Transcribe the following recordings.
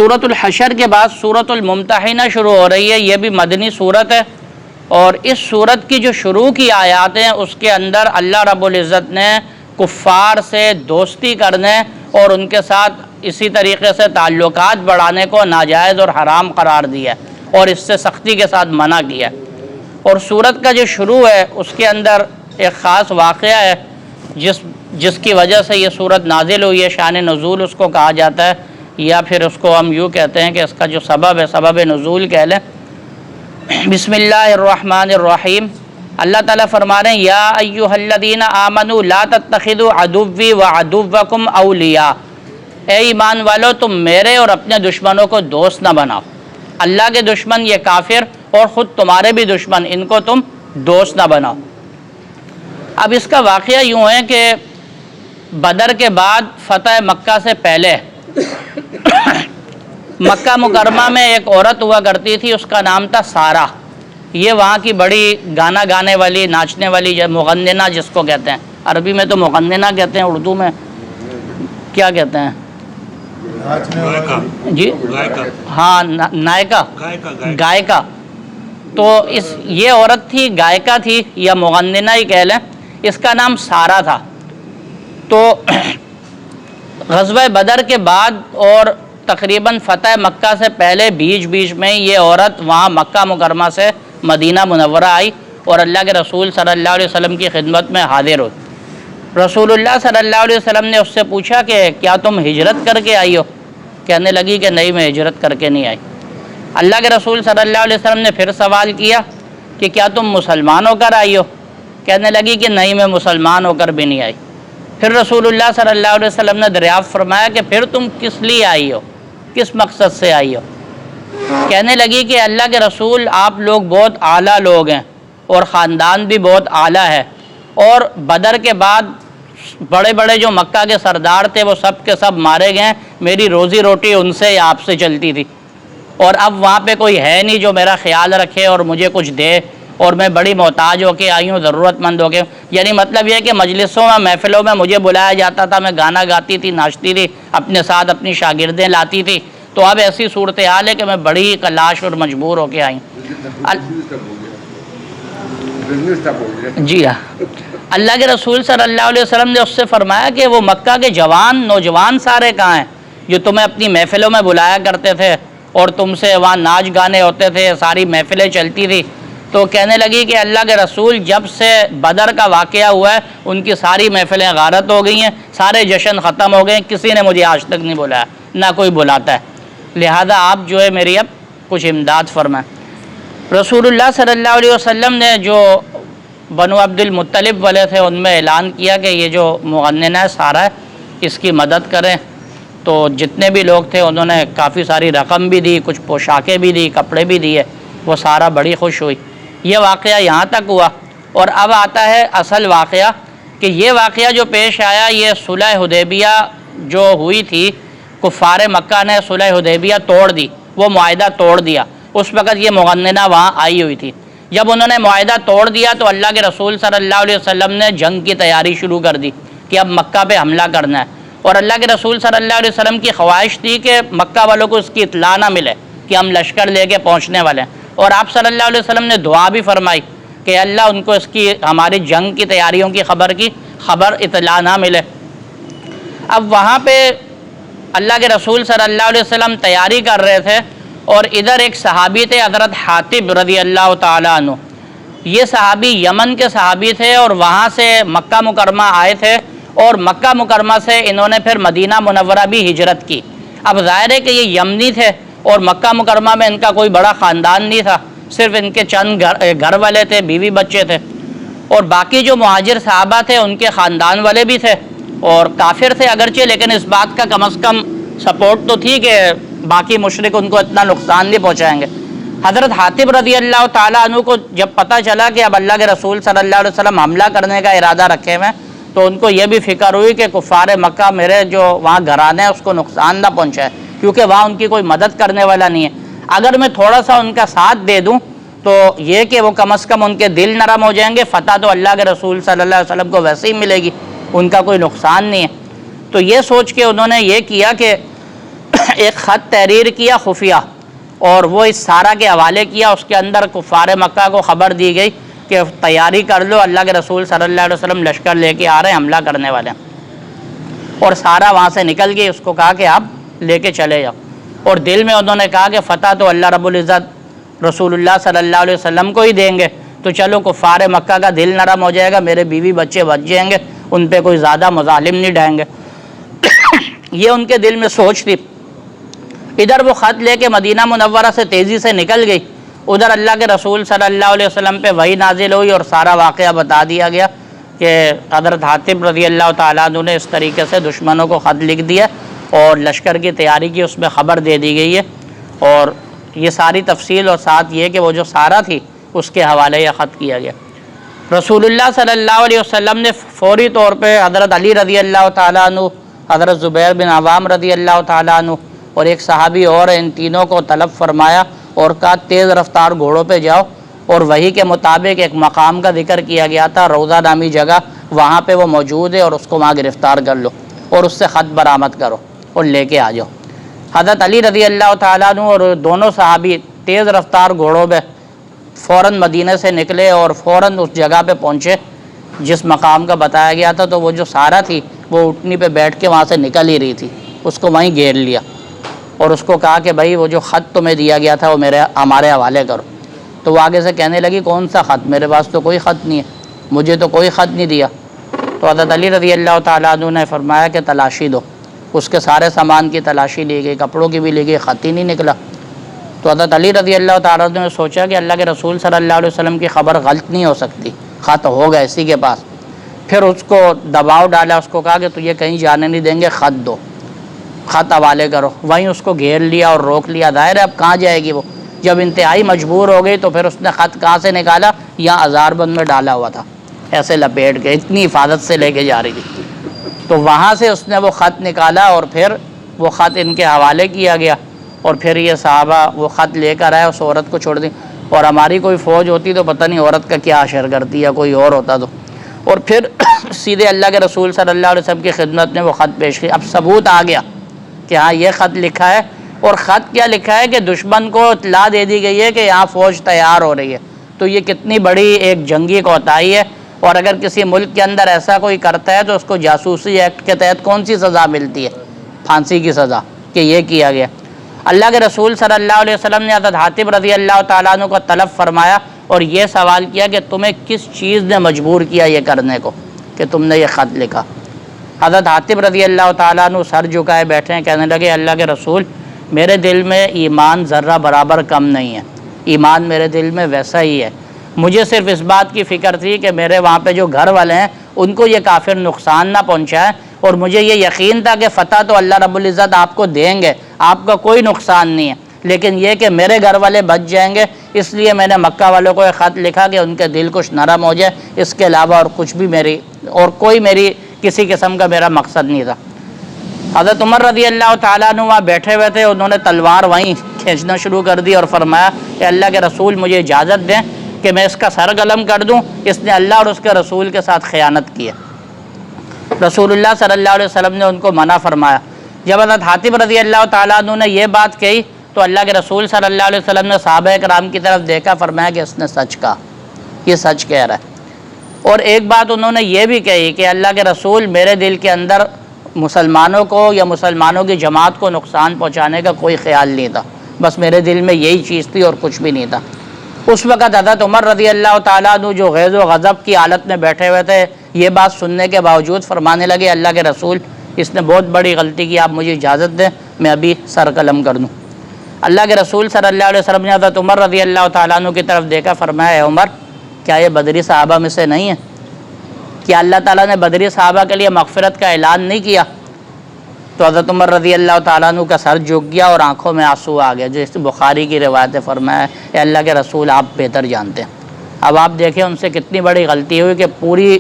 سورۃ الحشر کے بعد سورۃ الممتحنہ شروع ہو رہی ہے، یہ بھی مدنی صورت ہے، اور اس صورت کی جو شروع کی آیات ہیں اس کے اندر اللہ رب العزت نے کفار سے دوستی کرنے اور ان کے ساتھ اسی طریقے سے تعلقات بڑھانے کو ناجائز اور حرام قرار دیا اور اس سے سختی کے ساتھ منع کیا۔ اور صورت کا جو شروع ہے اس کے اندر ایک خاص واقعہ ہے جس کی وجہ سے یہ صورت نازل ہوئی ہے، شان نزول اس کو کہا جاتا ہے، یا پھر اس کو ہم یوں کہتے ہیں کہ اس کا جو سبب ہے سبب نزول کہہ لیں۔ بسم اللہ الرحمن الرحیم، اللہ تعالیٰ فرما رہے ہیں یا ایھا الذین آمنوا لا تتخذوا عدوی وعدوکم اولیاء، اے ایمان والو تم میرے اور اپنے دشمنوں کو دوست نہ بناؤ۔ اللہ کے دشمن یہ کافر اور خود تمہارے بھی دشمن، ان کو تم دوست نہ بناؤ۔ اب اس کا واقعہ یوں ہے کہ بدر کے بعد فتح مکہ سے پہلے مکہ مکرمہ میں ایک عورت ہوا کرتی تھی، اس کا نام تھا سارہ۔ یہ وہاں کی بڑی گانا گانے والی، ناچنے والی، مغننہ جس کو کہتے ہیں، عربی میں تو مغننہ کہتے ہیں، اردو میں کیا کہتے ہیں؟ جی ہاں، نائکہ، گائکہ۔ تو یہ عورت تھی، گائکہ تھی یا مغننہ ہی کہہ لیں، اس کا نام سارہ تھا۔ تو غزوہ بدر کے بعد اور تقریباً فتح مکہ سے پہلے بیچ میں یہ عورت وہاں مکہ مکرمہ سے مدینہ منورہ آئی اور اللہ کے رسول صلی اللہ علیہ وسلم کی خدمت میں حاضر ہوئی۔ رسول اللہ صلی اللہ علیہ وسلم نے اس سے پوچھا کہ کیا تم ہجرت کر کے آئی ہو؟ کہنے لگی کہ نہیں، میں ہجرت کر کے نہیں آئی۔ اللہ کے رسول صلی اللہ علیہ وسلم نے پھر سوال کیا کہ کیا تم مسلمان ہو کر آئی ہو؟ کہنے لگی کہ نہیں، میں مسلمان ہو کر بھی نہیں آئی۔ پھر رسول اللہ صلی اللہ علیہ وسلم نے دریافت فرمایا کہ پھر تم کس لیے آئی ہو، کس مقصد سے آئی ہو؟ کہنے لگی کہ اللہ کے رسول آپ لوگ بہت اعلیٰ لوگ ہیں اور خاندان بھی بہت اعلیٰ ہے، اور بدر کے بعد بڑے بڑے جو مکہ کے سردار تھے وہ سب کے سب مارے گئے، میری روزی روٹی ان سے یا آپ سے چلتی تھی، اور اب وہاں پہ کوئی ہے نہیں جو میرا خیال رکھے اور مجھے کچھ دے، اور میں بڑی محتاج ہو کے آئی ہوں، ضرورت مند ہو کے۔ یعنی مطلب یہ ہے کہ مجلسوں میں، محفلوں میں مجھے بلایا جاتا تھا، میں گانا گاتی تھی، ناچتی تھی، اپنے ساتھ اپنی شاگردیں لاتی تھی، تو اب ایسی صورتحال ہے کہ میں بڑی کلاش اور مجبور ہو کے آئی ہوں۔ جی ہاں، اللہ کے رسول صلی اللہ علیہ وسلم نے اس سے فرمایا کہ وہ مکہ کے نوجوان سارے کہاں ہیں جو تمہیں اپنی محفلوں میں بلایا کرتے تھے اور تم سے وہاں ناچ گانے ہوتے تھے، ساری محفلیں چلتی تھی؟ تو کہنے لگی کہ اللہ کے رسول جب سے بدر کا واقعہ ہوا ہے ان کی ساری محفلیں غارت ہو گئی ہیں، سارے جشن ختم ہو گئے ہیں، کسی نے مجھے آج تک نہیں بلایا، نہ کوئی بلاتا ہے، لہذا آپ جو ہے میری اب کچھ امداد فرمائیں۔ رسول اللہ صلی اللہ علیہ وسلم نے جو بنو عبد المطلب والے تھے ان میں اعلان کیا کہ یہ جو مغننہ ہے سارہ ہے، اس کی مدد کریں۔ تو جتنے بھی لوگ تھے انہوں نے کافی ساری رقم بھی دی، کچھ پوشاکیں بھی دی، کپڑے بھی دیے، وہ سارہ بڑی خوش ہوئی۔ یہ واقعہ یہاں تک ہوا، اور اب آتا ہے اصل واقعہ کہ یہ واقعہ جو پیش آیا یہ صلح حدیبیہ جو ہوئی تھی، کفار مکہ نے صلح حدیبیہ توڑ دی، وہ معاہدہ توڑ دیا۔ اس وقت یہ مغننہ وہاں آئی ہوئی تھی۔ جب انہوں نے معاہدہ توڑ دیا تو اللہ کے رسول صلی اللہ علیہ وسلم نے جنگ کی تیاری شروع کر دی کہ اب مکہ پہ حملہ کرنا ہے، اور اللہ کے رسول صلی اللہ علیہ وسلم کی خواہش تھی کہ مکہ والوں کو اس کی اطلاع نہ ملے کہ ہم لشکر لے کے پہنچنے والے ہیں، اور آپ صلی اللہ علیہ وسلم نے دعا بھی فرمائی کہ اللہ ان کو اس کی، ہماری جنگ کی تیاریوں کی خبر اطلاع نہ ملے۔ اب وہاں پہ اللہ کے رسول صلی اللہ علیہ وسلم تیاری کر رہے تھے، اور ادھر ایک صحابی تھے حضرت حاطب رضی اللہ تعالیٰ عنہ۔ یہ صحابی یمن کے صحابی تھے اور وہاں سے مکہ مکرمہ آئے تھے، اور مکہ مکرمہ سے انہوں نے پھر مدینہ منورہ بھی ہجرت کی۔ اب ظاہر ہے کہ یہ یمنی تھے اور مکہ مکرمہ میں ان کا کوئی بڑا خاندان نہیں تھا، صرف ان کے چند گھر والے تھے، بیوی بچے تھے، اور باقی جو مہاجر صحابہ تھے ان کے خاندان والے بھی تھے اور کافر تھے اگرچہ، لیکن اس بات کا کم از کم سپورٹ تو تھی کہ باقی مشرک ان کو اتنا نقصان نہیں پہنچائیں گے۔ حضرت حاطب رضی اللہ تعالیٰ عنہ کو جب پتہ چلا کہ اب اللہ کے رسول صلی اللہ علیہ وسلم حملہ کرنے کا ارادہ رکھے ہوئے، تو ان کو یہ بھی فکر ہوئی کہ کفار مکہ میرے جو وہاں گھرانے ہیں اس کو نقصان نہ پہنچائے، کیونکہ وہاں ان کی کوئی مدد کرنے والا نہیں ہے۔ اگر میں تھوڑا سا ان کا ساتھ دے دوں تو یہ کہ وہ کم از کم ان کے دل نرم ہو جائیں گے، فتح تو اللہ کے رسول صلی اللہ علیہ وسلم کو ویسے ہی ملے گی، ان کا کوئی نقصان نہیں ہے۔ تو یہ سوچ کے انہوں نے یہ کیا کہ ایک خط تحریر کیا خفیہ، اور وہ اس سارہ کے حوالے کیا۔ اس کے اندر کفار مکہ کو خبر دی گئی کہ تیاری کر لو، اللہ کے رسول صلی اللہ علیہ وسلم لشکر لے کے آ رہے ہیں، حملہ کرنے والے ہیں۔ اور سارہ وہاں سے نکل گئی، اس کو کہا کہ آپ لے کے چلے جاؤ، اور دل میں انہوں نے کہا کہ فتح تو اللہ رب العزت رسول اللہ صلی اللہ علیہ وسلم کو ہی دیں گے، تو چلو کفار مکہ کا دل نرم ہو جائے گا، میرے بیوی بچے بچ جائیں گے، ان پہ کوئی زیادہ مظالم نہیں ڈھائیں گے۔ یہ ان کے دل میں سوچ تھی۔ ادھر وہ خط لے کے مدینہ منورہ سے تیزی سے نکل گئی، ادھر اللہ کے رسول صلی اللہ علیہ وسلم پہ وحی نازل ہوئی اور سارا واقعہ بتا دیا گیا کہ حضرت حاتب رضی اللہ تعالیٰ عنہ نے اس طریقے سے دشمنوں کو خط لکھ دیا اور لشکر کی تیاری کی، اس میں خبر دے دی گئی ہے، اور یہ ساری تفصیل، اور ساتھ یہ کہ وہ جو سارہ تھی اس کے حوالے یہ خط کیا گیا۔ رسول اللہ صلی اللہ علیہ وسلم نے فوری طور پہ حضرت علی رضی اللہ تعالیٰ عنہ، حضرت زبیر بن عوام رضی اللہ تعالیٰ عنہ اور ایک صحابی اور ان تینوں کو طلب فرمایا اور کہا تیز رفتار گھوڑوں پہ جاؤ، اور وہی کے مطابق ایک مقام کا ذکر کیا گیا تھا، روضہ نامی جگہ، وہاں پہ وہ موجود ہے، اور اس کو وہاں گرفتار کر لو اور اس سے خط برآمد کرو اور لے کے آ جاؤ۔ حضرت علی رضی اللہ تعالیٰ عنہ اور دونوں صحابی تیز رفتار گھوڑوں پہ فوراً مدینہ سے نکلے اور فوراً اس جگہ پہ پہنچے جس مقام کا بتایا گیا تھا، تو وہ جو سارہ تھی وہ اٹھنی پہ بیٹھ کے وہاں سے نکل ہی رہی تھی، اس کو وہیں گھیر لیا اور اس کو کہا کہ بھائی وہ جو خط تمہیں دیا گیا تھا وہ ہمارے حوالے کرو۔ تو وہ آگے سے کہنے لگی کون سا خط، میرے پاس تو کوئی خط نہیں ہے، مجھے تو کوئی خط نہیں دیا۔ تو حضرت علی رضی اللہ تعالیٰ عنہ نے فرمایا کہ تلاشی دو، اس کے سارے سامان کی تلاشی لی گئی، کپڑوں کی بھی لی گئی، خط ہی نہیں نکلا۔ تو حضرت علی رضی اللہ تعالیٰ عنہ نے سوچا کہ اللہ کے رسول صلی اللہ علیہ وسلم کی خبر غلط نہیں ہو سکتی، خط ہوگا اسی کے پاس۔ پھر اس کو دباؤ ڈالا، اس کو کہا کہ تو یہ کہیں جانے نہیں دیں گے، خط دو، خط حوالے کرو۔ وہیں اس کو گھیر لیا اور روک لیا، ظاہر ہے اب کہاں جائے گی وہ، جب انتہائی مجبور ہو گئی تو پھر اس نے خط کہاں سے نکالا، یہاں ہزار بند میں ڈالا ہوا تھا، ایسے لپیٹ کے، اتنی حفاظت سے لے کے جا رہی تھی۔ تو وہاں سے اس نے وہ خط نکالا اور پھر وہ خط ان کے حوالے کیا گیا، اور پھر یہ صحابہ وہ خط لے کر آئے، اس عورت کو چھوڑ دی۔ اور ہماری کوئی فوج ہوتی تو پتہ نہیں عورت کا کیا اشر کرتی یا کوئی اور ہوتا تو، اور پھر سیدھے اللہ کے رسول صلی اللہ علیہ وسلم کی خدمت میں وہ خط پیش کی۔ اب ثبوت آ گیا کہ ہاں یہ خط لکھا ہے، اور خط کیا لکھا ہے کہ دشمن کو اطلاع دے دی گئی ہے کہ یہاں فوج تیار ہو رہی ہے۔ تو یہ کتنی بڑی ایک جنگی کوتاہی ہے، اور اگر کسی ملک کے اندر ایسا کوئی کرتا ہے تو اس کو جاسوسی ایکٹ کے تحت کون سی سزا ملتی ہے؟ پھانسی کی سزا، کہ یہ کیا گیا۔ اللہ کے رسول صلی اللہ علیہ وسلم نے حضرت حاتب رضی اللہ تعالیٰ عنہ کو طلب فرمایا اور یہ سوال کیا کہ تمہیں کس چیز نے مجبور کیا یہ کرنے کو کہ تم نے یہ خط لکھا؟ حضرت حاتب رضی اللہ تعالیٰ عنہ سر جھکائے بیٹھے ہیں، کہنے لگے اللہ کے رسول، میرے دل میں ایمان ذرہ برابر کم نہیں ہے، ایمان میرے دل میں ویسا ہی ہے، مجھے صرف اس بات کی فکر تھی کہ میرے وہاں پہ جو گھر والے ہیں ان کو یہ کافر نقصان نہ پہنچائے، اور مجھے یہ یقین تھا کہ فتح تو اللہ رب العزت آپ کو دیں گے، آپ کا کوئی نقصان نہیں ہے، لیکن یہ کہ میرے گھر والے بچ جائیں گے، اس لیے میں نے مکہ والوں کو ایک خط لکھا کہ ان کے دل کچھ نرم ہو جائے، اس کے علاوہ اور کچھ بھی کوئی میری کسی قسم کا میرا مقصد نہیں تھا۔ حضرت عمر رضی اللہ تعالیٰ عنہ وہاں بیٹھے ہوئے تھے، انہوں نے تلوار وہیں کھینچنا شروع کر دی اور فرمایا کہ اللہ کے رسول مجھے اجازت دیں کہ میں اس کا سر قلم کر دوں، اس نے اللہ اور اس کے رسول کے ساتھ خیانت کی ہے۔ رسول اللہ صلی اللہ علیہ وسلم نے ان کو منع فرمایا۔ جب حضرت حاتب رضی اللہ تعالیٰ عنہ نے یہ بات کہی تو اللہ کے رسول صلی اللہ علیہ وسلم نے صحابہ کرام کی طرف دیکھا، فرمایا کہ اس نے سچ کہا، یہ سچ کہہ رہا ہے۔ اور ایک بات انہوں نے یہ بھی کہی کہ اللہ کے رسول، میرے دل کے اندر مسلمانوں کو یا مسلمانوں کی جماعت کو نقصان پہنچانے کا کوئی خیال نہیں تھا، بس میرے دل میں یہی چیز تھی اور کچھ بھی نہیں تھا۔ اس وقت حضرت عمر رضی اللہ تعالیٰ عنہ جو غیظ و غضب کی حالت میں بیٹھے ہوئے تھے، یہ بات سننے کے باوجود فرمانے لگے اللہ کے رسول، اس نے بہت بڑی غلطی کی، آپ مجھے اجازت دیں میں ابھی سر قلم کر دوں۔ اللہ کے رسول صلی اللہ علیہ وسلم نے حضرت عمر رضی اللہ تعالیٰ عنہ کی طرف دیکھا، فرمایا اے عمر، کیا یہ بدری صحابہ میں سے نہیں ہے؟ کیا اللہ تعالیٰ نے بدری صحابہ کے لیے مغفرت کا اعلان نہیں کیا؟ تو حضرت عمر رضی اللہ تعالیٰ عنہ کا سر جھک گیا اور آنکھوں میں آنسو آ گیا، جیسے بخاری کی روایت ہے، فرمایا اے اللہ کے رسول آپ بہتر جانتے ہیں۔ اب آپ دیکھیں ان سے کتنی بڑی غلطی ہوئی کہ پوری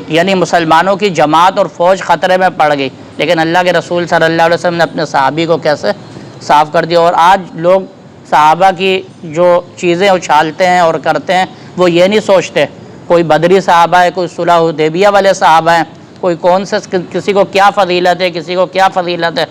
یعنی مسلمانوں کی جماعت اور فوج خطرے میں پڑ گئی، لیکن اللہ کے رسول صلی اللہ علیہ وسلم نے اپنے صحابی کو کیسے صاف کر دیا۔ اور آج لوگ صحابہ کی جو چیزیں اچھالتے ہیں اور کرتے ہیں، وہ یہ نہیں سوچتے کوئی بدری صحابہ ہے، کوئی صلح حدیبیہ والے صحابہ ہیں، کوئی کون سے کسی کو کیا فضیلت ہے، کسی کو کیا فضیلت ہے۔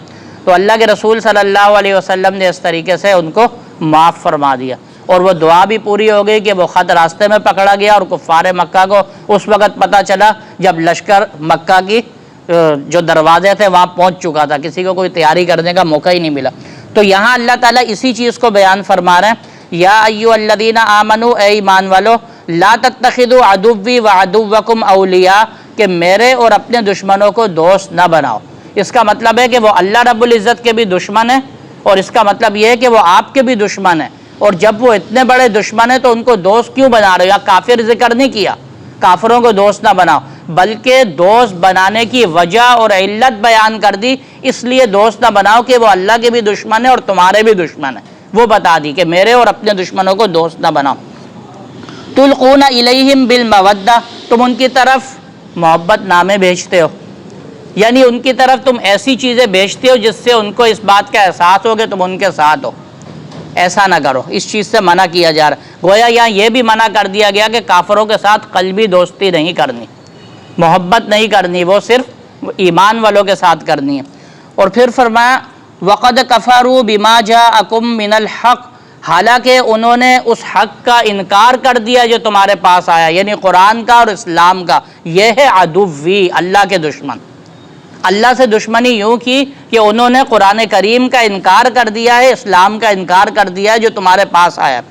تو اللہ کے رسول صلی اللہ علیہ وسلم نے اس طریقے سے ان کو معاف فرما دیا، اور وہ دعا بھی پوری ہو گئی کہ وہ خط راستے میں پکڑا گیا، اور کفار مکہ کو اس وقت پتہ چلا جب لشکر مکہ کی جو دروازے تھے وہاں پہنچ چکا تھا، کسی کو کوئی تیاری کرنے کا موقع ہی نہیں ملا۔ تو یہاں اللہ تعالیٰ اسی چیز کو بیان فرما رہے ہیں، یا ایھا الذین آمنوا، اے ایمان والو، لا تتخذوا عدوی وعدوکم اولیاء، کہ میرے اور اپنے دشمنوں کو دوست نہ بناؤ۔ اس کا مطلب ہے کہ وہ اللہ رب العزت کے بھی دشمن ہیں، اور اس کا مطلب یہ ہے کہ وہ آپ کے بھی دشمن ہیں، اور جب وہ اتنے بڑے دشمن ہیں تو ان کو دوست کیوں بنا رہے ہو؟ یا کافر ذکر نہیں کیا، کافروں کو دوست نہ بناؤ، بلکہ دوست بنانے کی وجہ اور علت بیان کر دی، اس لیے دوست نہ بناؤ کہ وہ اللہ کے بھی دشمن ہیں اور تمہارے بھی دشمن ہیں، وہ بتا دی کہ میرے اور اپنے دشمنوں کو دوست نہ بناؤ۔ تلقون الیہم بالمودہ، تم ان کی طرف محبت نامے بھیجتے ہو، یعنی ان کی طرف تم ایسی چیزیں بھیجتے ہو جس سے ان کو اس بات کا احساس ہو کہ تم ان کے ساتھ ہو۔ ایسا نہ کرو، اس چیز سے منع کیا جا رہا ہے۔ گویا یہاں یہ بھی منع کر دیا گیا کہ کافروں کے ساتھ قلبی دوستی نہیں کرنی، محبت نہیں کرنی، وہ صرف ایمان والوں کے ساتھ کرنی ہے۔ اور پھر فرمایا وَقَدْ كَفَرُوا بِمَا جَاءَكُم مِّنَ الْحَقِّ، حالانکہ انہوں نے اس حق کا انکار کر دیا جو تمہارے پاس آیا، یعنی قرآن کا اور اسلام کا۔ یہ ہے عدوی، اللہ کے دشمن۔ اللہ سے دشمنی یوں کی کہ انہوں نے قرآن کریم کا انکار کر دیا ہے، اسلام کا انکار کر دیا ہے جو تمہارے پاس آیا۔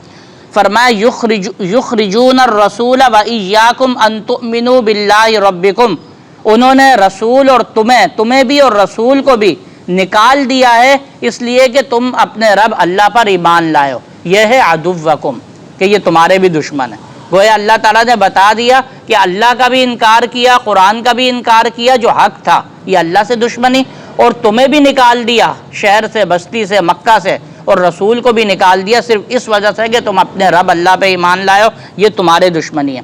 فرمایا یخرجون الرسول وایاکم ان تؤمنوا باللہ ربکم، انہوں نے رسول اور تمہیں بھی اور رسول کو بھی نکال دیا ہے اس لیے کہ تم اپنے رب اللہ پر ایمان لائے ہو۔ یہ ہے عدوکم، کہ یہ تمہارے بھی دشمن ہے۔ گویا اللہ تعالیٰ نے بتا دیا کہ اللہ کا بھی انکار کیا، قرآن کا بھی انکار کیا جو حق تھا، یہ اللہ سے دشمنی، اور تمہیں بھی نکال دیا شہر سے، بستی سے، مکہ سے، اور رسول کو بھی نکال دیا صرف اس وجہ سے کہ تم اپنے رب اللہ پہ ایمان لائے ہو، یہ تمہارے دشمنی ہے۔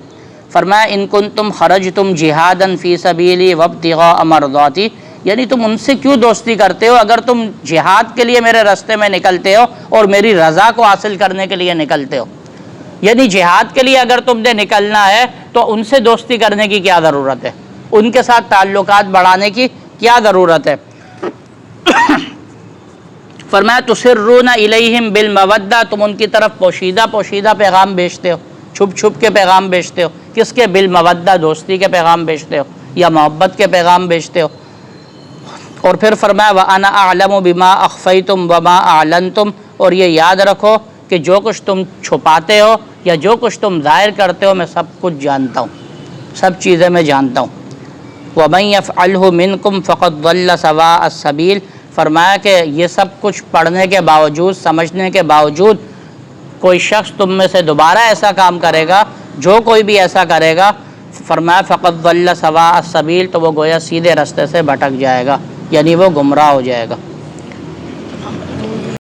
فرمایا ان کنتم خرجتم جہادا فی سبیلی وابتغاء مرضاتی، یعنی تم ان سے کیوں دوستی کرتے ہو اگر تم جہاد کے لیے میرے راستے میں نکلتے ہو اور میری رضا کو حاصل کرنے کے لیے نکلتے ہو؟ یعنی جہاد کے لیے اگر تم نے نکلنا ہے تو ان سے دوستی کرنے کی کیا ضرورت ہے؟ ان کے ساتھ تعلقات بڑھانے کی کیا ضرورت ہے؟ فرمایا تسرون الیہم بالمودہ، تم ان کی طرف پوشیدہ پوشیدہ پیغام بھیجتے ہو، چھپ چھپ کے پیغام بھیجتے ہو۔ کس کے؟ بالمودہ، دوستی کے پیغام بھیجتے ہو یا محبت کے پیغام بھیجتے ہو۔ اور پھر فرمایا وَأَنَا أَعْلَمُ بِمَا أَخْفَيْتُمْ وَمَا أَعْلَنْتُمْ، اور یہ یاد رکھو کہ جو کچھ تم چھپاتے ہو یا جو کچھ تم ظاہر کرتے ہو میں سب کچھ جانتا ہوں، سب چیزیں میں جانتا ہوں۔ وَمَن يَفْعَلْهُ مِنْكُمْ فَقَدْ ضَلَّ سَوَاءَ السَّبِيلِ، فرمایا کہ یہ سب کچھ پڑھنے کے باوجود، سمجھنے کے باوجود کوئی شخص تم میں سے دوبارہ ایسا کام کرے گا، جو کوئی بھی ایسا کرے گا، فرمایا فَقَدْ ضَلَّ سَوَاءَ السَّبِيلِ، تو وہ گویا سیدھے راستے سے بھٹک جائے گا، یعنی وہ گمراہ ہو جائے گا۔